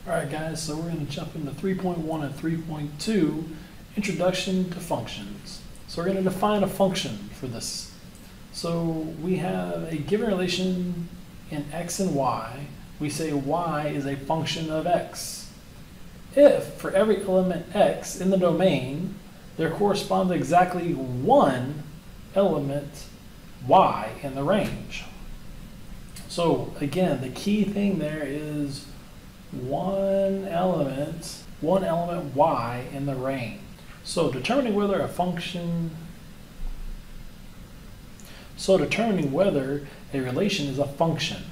Alright guys, so we're going to jump into 3.1 and 3.2, Introduction to Functions. So we're going to define a function for this. So we have a given relation in x and y. We say y is a function of x. If for every element x in the domain, there corresponds exactly one element y in the range. So again, the key thing there is one element y in the range. So determining whether a relation is a function.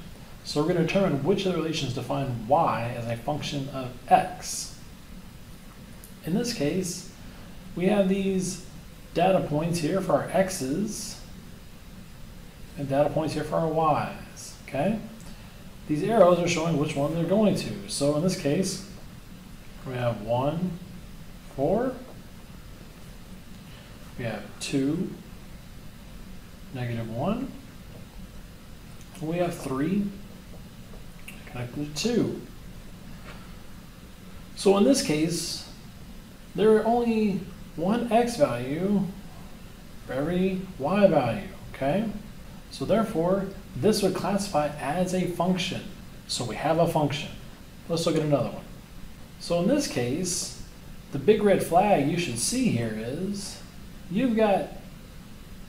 So we're going to determine which of the relations define y as a function of x. In this case, we have these data points here for our x's and data points here for our y's. Okay? These arrows are showing which one they're going to. So in this case, we have 1, 4. We have 2, -1. And we have 3 connected to 2. So in this case, there are only one x value for every y value. Okay? So therefore, this would classify as a function. So we have a function. Let's look at another one. So in this case, the big red flag you should see here is you've got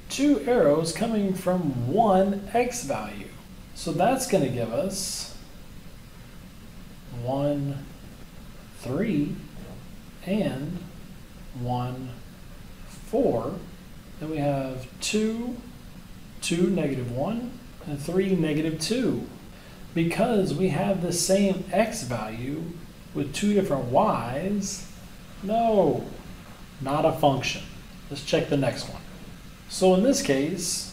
two arrows coming from one x value. So that's going to give us 1, 3, and 1, 4. Then we have 2, 2, -1, and 3, -2. Because we have the same x value with two different y's, no, not a function. Let's check the next one. So in this case,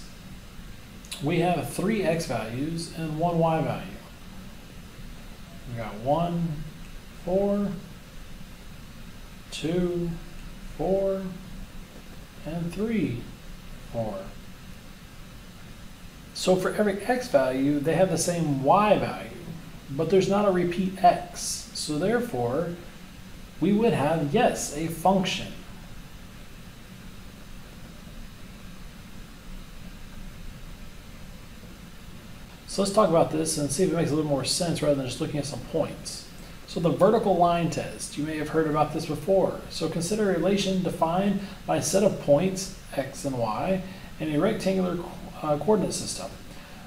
we have 3 x values and 1 y value. We got 1, 4, 2, 4, and 3, 4. So for every x value, they have the same y value, but there's not a repeat x. So therefore, we would have, yes, a function. So let's talk about this and see if it makes a little more sense rather than just looking at some points. So the vertical line test, you may have heard about this before. So consider a relation defined by a set of points, x and y, in a rectangular coordinate system.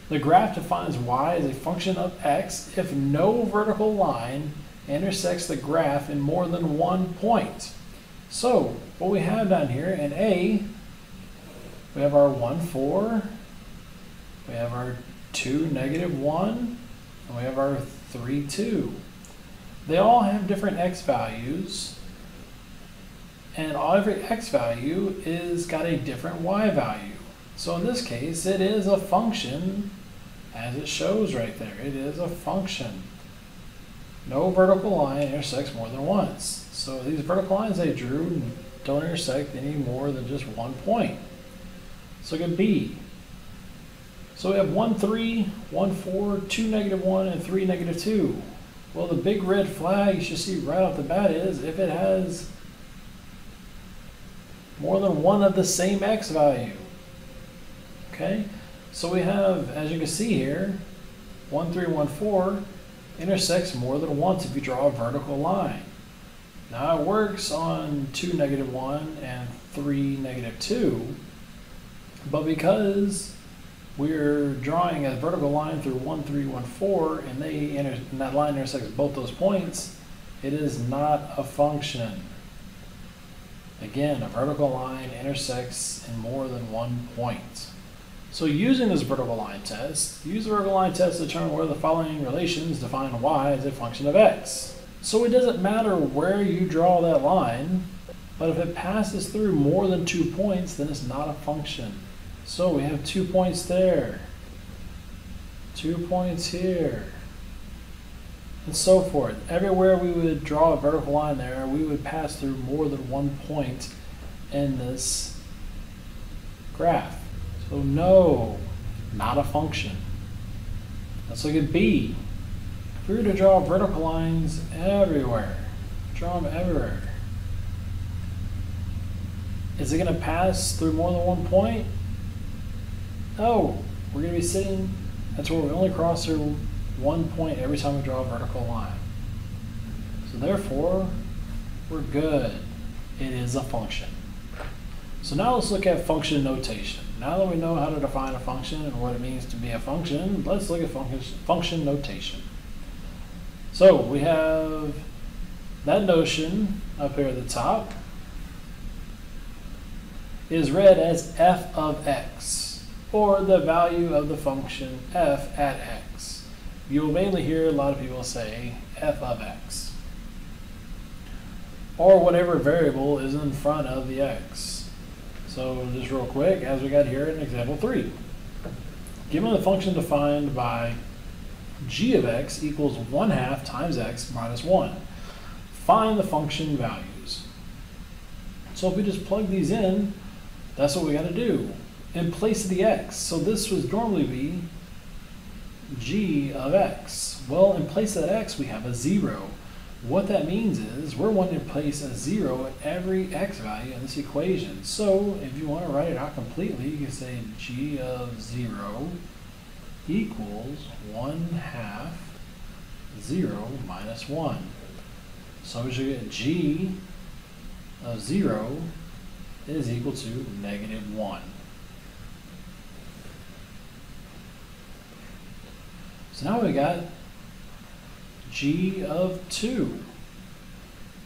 The graph defines y as a function of x if no vertical line intersects the graph in more than one point. So what we have down here in A, we have our 1, 4, we have our 2, -1, and we have our 3, 2. They all have different x values, and every x value is got a different y value. So in this case, it is a function, as it shows right there. It is a function. No vertical line intersects more than once. So these vertical lines they drew don't intersect any more than just one point. Let's look at B. So we have 1, 3, 1, 4, 2, -1, and 3, -2. Well, the big red flag you should see right off the bat is if it has more than one of the same x value. Okay, so we have, as you can see here, 1, 3, 1, 4 intersects more than once if you draw a vertical line. Now it works on 2, -1 and 3, -2, but because we're drawing a vertical line through 1, 3, 1, 4, and that line intersects both those points, it is not a function. Again, a vertical line intersects in more than one point. So using this vertical line test, use the vertical line test to determine whether the following relations define y as a function of x. So it doesn't matter where you draw that line, but if it passes through more than 2 points, then it's not a function. So we have 2 points there, 2 points here, and so forth. Everywhere we would draw a vertical line there, we would pass through more than one point in this graph. So no, not a function. Let's look at B. If we were to draw vertical lines everywhere, draw them everywhere, is it going to pass through more than one point? No, we're going to be sitting, that's where we only cross through one point every time we draw a vertical line. So therefore, we're good. It is a function. So now let's look at function notation. Now that we know how to define a function and what it means to be a function, let's look at function notation. So we have that notion up here at the top is read as f of x, or the value of the function f at x. You will mainly hear a lot of people say f of x, or whatever variable is in front of the x. So just real quick, as we got here in example 3, given the function defined by g of x equals 1/2 times x minus 1, find the function values. So if we just plug these in, that's what we got to do in place of the x. So this would normally be g of x. Well, in place of that x, we have a 0. What that means is we're wanting to place a 0 at every x value in this equation. So if you want to write it out completely, you can say g of 0 equals 1/2 0 minus 1. So we should get g of 0 is equal to -1. So now we got g of 2.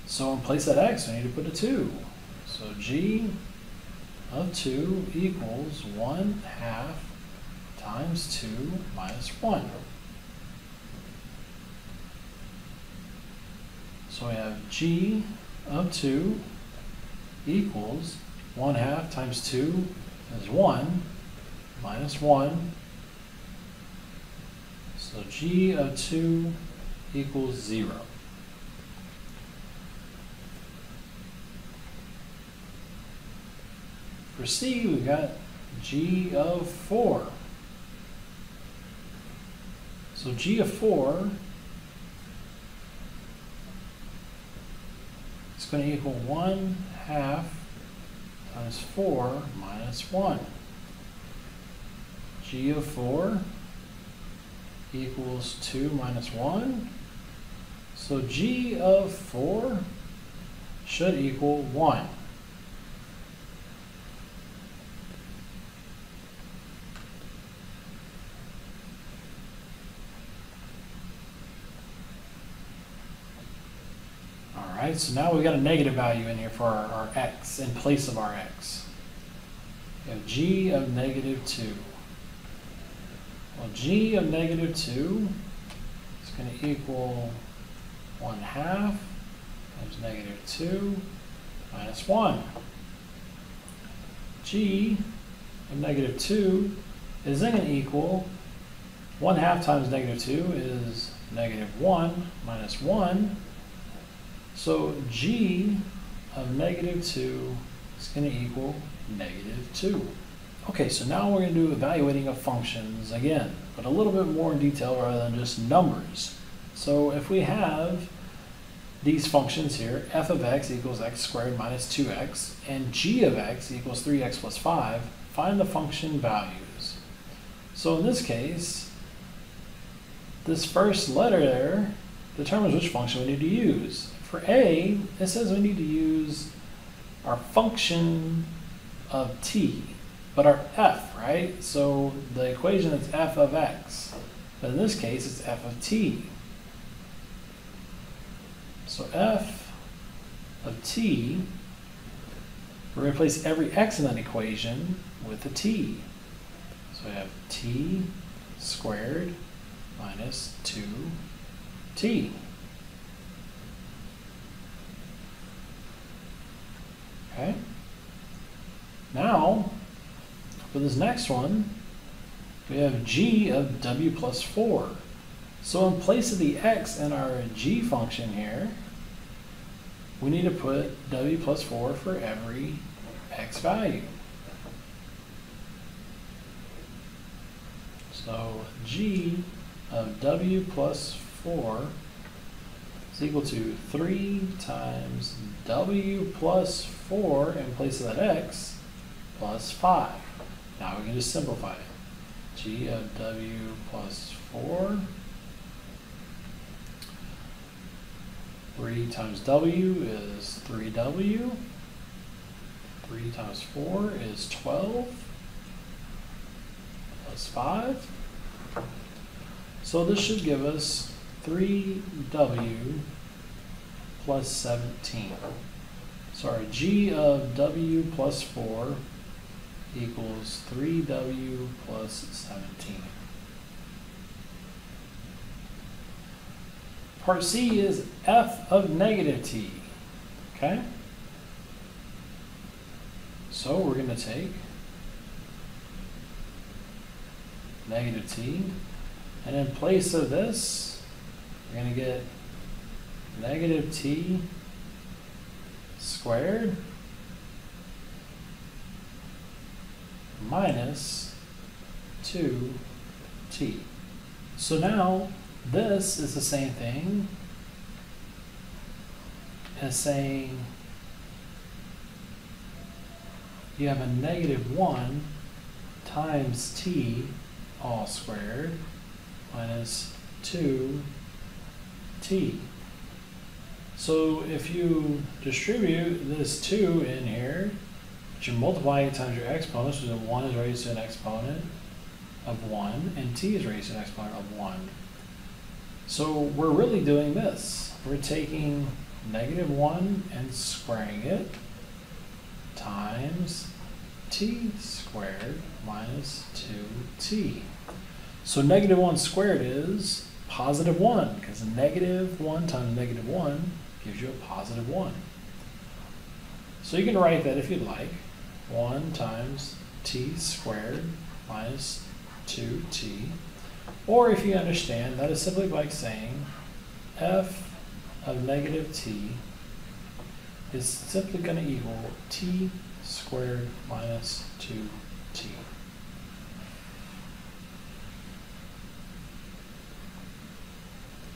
So in place of x, we need to put a 2. So g of 2 equals 1/2 times 2 minus 1. So we have g of 2 equals 1/2 times 2 is 1 minus 1. So g of 2 equals 0. For c, we've got g of 4. So g of 4 is going to equal 1/2 times 4 minus 1. G of 4 equals 2 minus 1. So g of 4 should equal 1. Alright, so now we've got a negative value in here for our x in place of our x. We have g of -2. Well, g of -2 is going to equal 1/2 times -2 minus 1. G of -2 is then going to equal 1/2 times -2 is -1 minus 1. So g of -2 is going to equal -2. Okay, so now we're going to do evaluating of functions again, but a little bit more in detail rather than just numbers. So if we have these functions here, f of x equals x squared minus 2x, and g of x equals 3x plus 5, find the function values. So in this case, this first letter there determines which function we need to use. For a, it says we need to use our function of t, but our f, right? So the equation is f of x, but in this case it's f of t. So f of t, we're going to replace every x in that equation with a t. So we have t squared minus 2t. Okay. Now, for this next one, we have g of w plus 4. So in place of the x in our g function here, we need to put w plus 4 for every x value. So g of w plus 4 is equal to 3 times w plus 4 in place of that x plus 5. Now we can just simplify it. G of w plus 4, 3 times w is 3w, 3 times 4 is 12, plus 5. So this should give us 3w plus 17. Sorry, g of w plus 4 equals 3w plus 17. Part C is f of negative t, okay? So we're going to take negative t, and in place of this, we're going to get negative t squared minus 2t. So now this is the same thing as saying you have a negative 1 times t all squared minus 2t. So if you distribute this 2 in here, but you multiply it times your exponents, so that 1 is raised to an exponent of 1, and t is raised to an exponent of 1. So we're really doing this. We're taking negative 1 and squaring it times t squared minus 2t. So negative 1 squared is positive 1, because negative 1 times negative 1 gives you a positive 1. So you can write that if you'd like. 1 times t squared minus 2t. Or if you understand, that is simply like saying f of negative t is simply going to equal t squared minus 2t.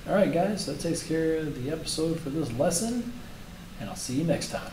All right, guys, that takes care of the episode for this lesson, and I'll see you next time.